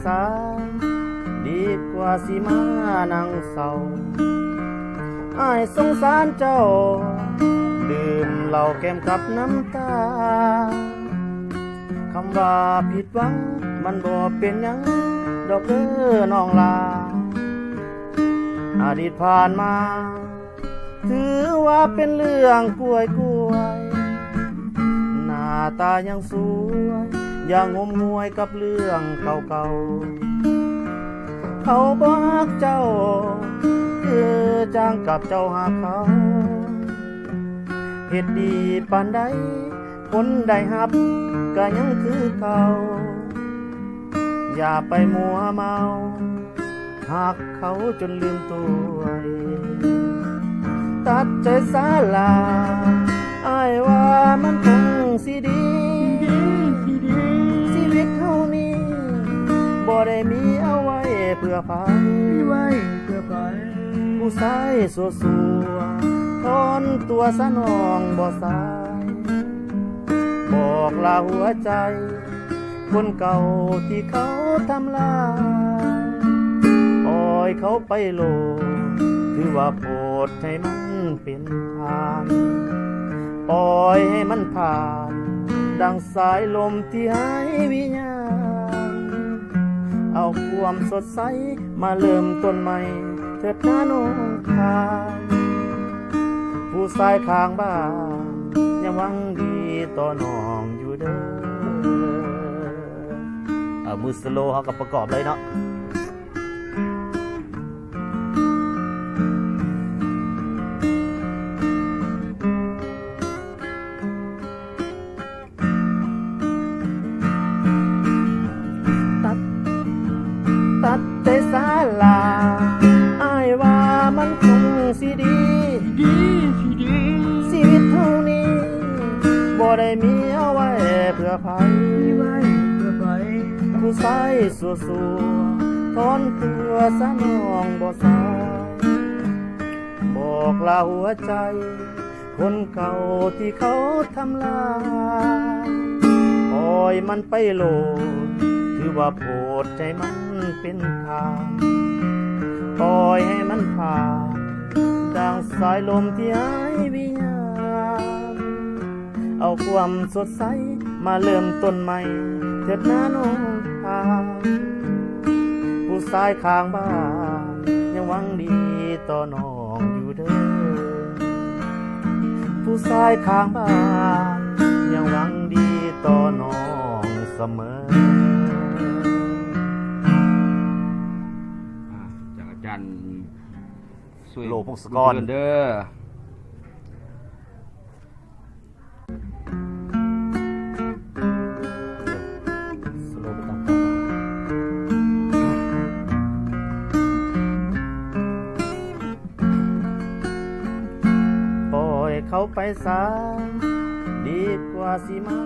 สายดีกว่าสิมานั่งเศร้าอ้ายสงสารเจ้าดื่มเหล้าแก้มกับน้ำตาคำว่าผิดหวังมันบ่เป็นหยังดอกเด้อน้องลาอดีตผ่านมาถือว่าเป็นเรื่องกล้วยหน้าตายังสวยอย่างงมงวยกับเรื่องเก่าๆเขาบอกเจ้าคือจ้างกับเจ้าหาเขาเฮ็ดดีปานใดคนได้หับก็ยังคือเก่าอย่าไปมัวเมาหักเขาจนลืมตัวตัดใจสาลาอ้ายว่ามันคงสิดีชีวิตเฮานี้บ่ได้มีเอาไว้เพื่อไผผู้ชายสัวทอนตัวสนองบ่สายบอกลาหัวใจคนเก่าที่เขาทำลายปล่อยเขาไปโลถือว่าโปรดให้มันเป็นทางปล่อยให้มันผ่านดังสายลมที่หายวิญญาณเอาความสดใสมาเริ่มต้นใหม่เถิดนะน้องทางผู้ชายข้างบ้านยังหวังดีต่อน้องอยู่เด้อมือสโลว์เขากับประกอบเลยเนาะตัดใจสาลาอ้ายว่ามันคงสิดีชีวิตเท่านี้บ่ได้มีเอาไว้เพื่อไผผู้ชายสัวทอนตัวสนองบ่สายบอกลาหัวใจคนเก่าที่เขาทำลายปล่อยมันไปโลดถือว่าโปรดใจมันเป็นทางปล่อยให้มันผ่านดังสายลมที่หายวิญญาณเอาความสดใสมาเริ่มต้นใหม่เถิดนะน้องทางผู้ชายข้างบ้านยังหวังดีต่อน้องอยู่เด้อผู้ชายข้างบ้านยังหวังดีต่อน้องเสมอจากอาจารย์โลพงศกรเด้อเขาไปสายดีกว่าสิมา